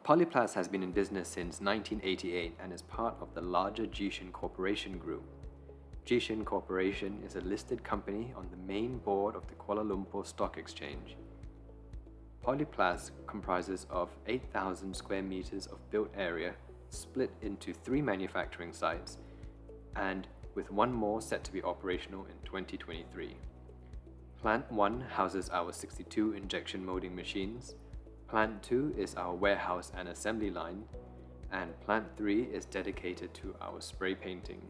Polyplas has been in business since 1988 and is part of the larger Ge-Shen Corporation group. Ge-Shen Corporation is a listed company on the main board of the Kuala Lumpur Stock Exchange. Polyplas comprises of 8,000 square meters of built area split into 3 manufacturing sites and with one more set to be operational in 2023. Plant 1 houses our 62 injection molding machines, Plant 2 is our warehouse and assembly line, and Plant 3 is dedicated to our spray painting.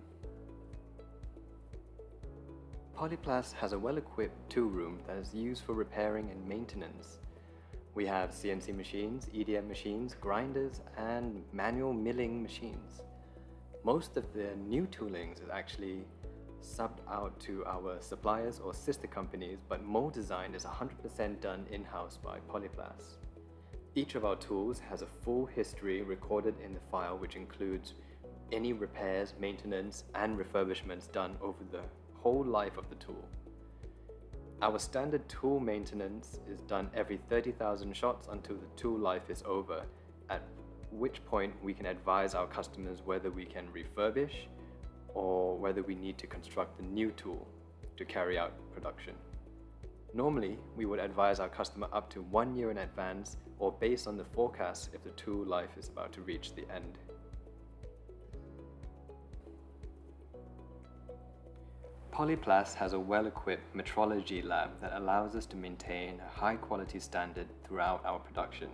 Polyplas has a well-equipped tool room that is used for repairing and maintenance. We have CNC machines, EDM machines, grinders, and manual milling machines. Most of the new toolings is actually subbed out to our suppliers or sister companies, but mold design is 100% done in-house by Polyplas. Each of our tools has a full history recorded in the file, which includes any repairs, maintenance, and refurbishments done over the whole life of the tool. Our standard tool maintenance is done every 30,000 shots until the tool life is over, at which point we can advise our customers whether we can refurbish or whether we need to construct a new tool to carry out production. Normally, we would advise our customer up to 1 year in advance or based on the forecast if the tool life is about to reach the end. Polyplas has a well-equipped metrology lab that allows us to maintain a high-quality standard throughout our production.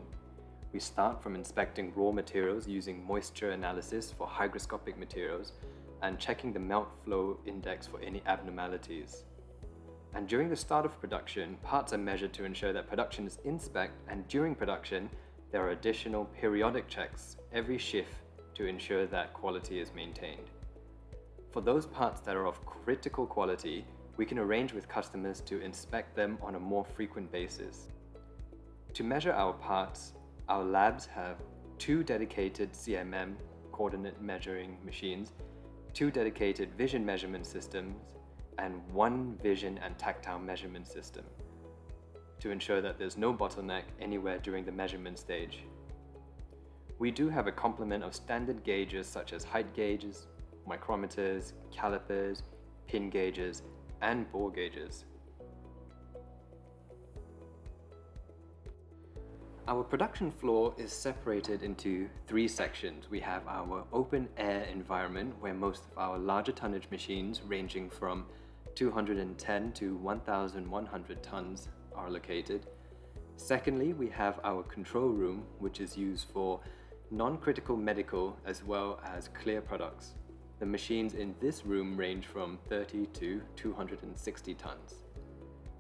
We start from inspecting raw materials using moisture analysis for hygroscopic materials and checking the melt flow index for any abnormalities. And during the start of production, parts are measured to ensure that production is in spec, and during production, there are additional periodic checks every shift to ensure that quality is maintained. For those parts that are of critical quality, we can arrange with customers to inspect them on a more frequent basis. To measure our parts, our labs have 2 dedicated CMM coordinate measuring machines, 2 dedicated vision measurement systems, and 1 vision and tactile measurement system to ensure that there's no bottleneck anywhere during the measurement stage. We do have a complement of standard gauges such as height gauges, micrometers, calipers, pin gauges, and bore gauges. Our production floor is separated into 3 sections. We have our open air environment where most of our larger tonnage machines ranging from 210 to 1,100 tons are located. Secondly, we have our control room, which is used for non-critical medical as well as clear products. The machines in this room range from 30 to 260 tons.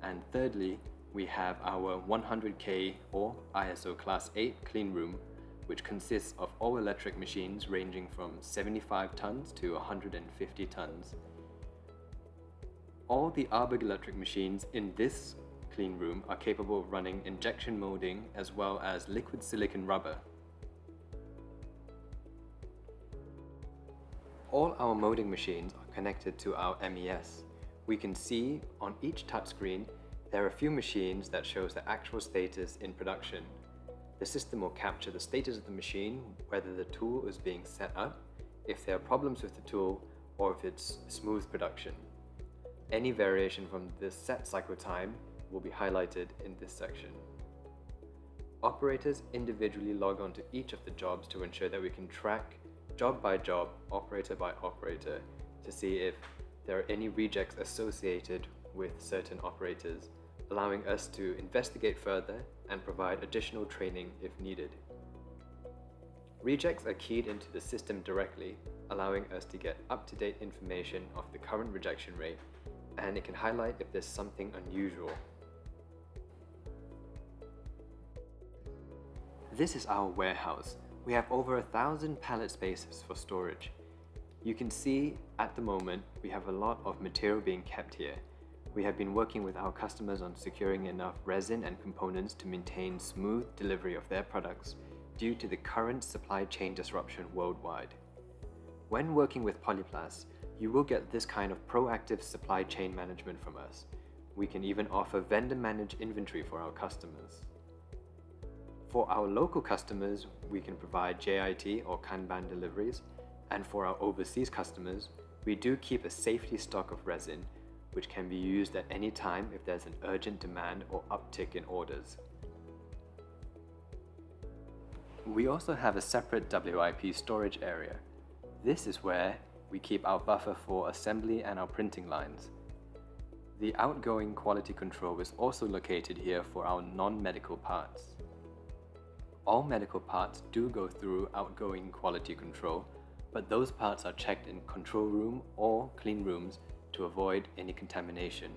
And thirdly, we have our 100K or ISO Class 8 clean room, which consists of all-electric machines ranging from 75 tons to 150 tons. All the Arbor electric machines in this clean room are capable of running injection molding as well as liquid silicon rubber. All our molding machines are connected to our MES. We can see on each touchscreen there are a few machines that shows the actual status in production. The system will capture the status of the machine, whether the tool is being set up, if there are problems with the tool, or if it's smooth production. Any variation from this set cycle time will be highlighted in this section. Operators individually log on to each of the jobs to ensure that we can track job by job, operator by operator, to see if there are any rejects associated with certain operators, allowing us to investigate further and provide additional training if needed. Rejects are keyed into the system directly, allowing us to get up-to-date information of the current rejection rate, and it can highlight if there's something unusual. This is our warehouse. We have over 1,000 pallet spaces for storage. You can see at the moment we have a lot of material being kept here. We have been working with our customers on securing enough resin and components to maintain smooth delivery of their products due to the current supply chain disruption worldwide. When working with Polyplas, you will get this kind of proactive supply chain management from us. We can even offer vendor-managed inventory for our customers. For our local customers, we can provide JIT or Kanban deliveries, and for our overseas customers, we do keep a safety stock of resin, which can be used at any time if there's an urgent demand or uptick in orders. We also have a separate WIP storage area. This is where we keep our buffer for assembly and our printing lines. The outgoing quality control is also located here for our non-medical parts. All medical parts do go through outgoing quality control, but those parts are checked in control room or clean rooms to avoid any contamination.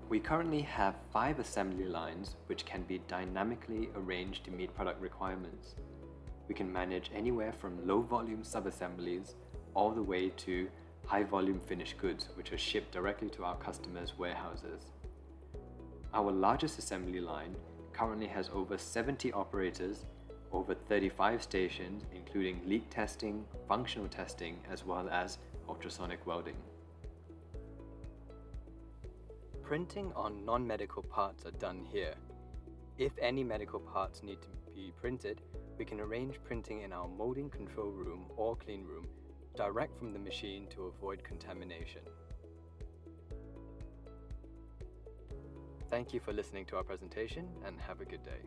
We currently have 5 assembly lines which can be dynamically arranged to meet product requirements. We can manage anywhere from low volume sub-assemblies all the way to high volume finished goods which are shipped directly to our customers' warehouses. Our largest assembly line currently has over 70 operators, over 35 stations including leak testing, functional testing, as well as ultrasonic welding. Printing on non-medical parts are done here. If any medical parts need to be printed, we can arrange printing in our molding control room or clean room direct from the machine to avoid contamination. Thank you for listening to our presentation and have a good day.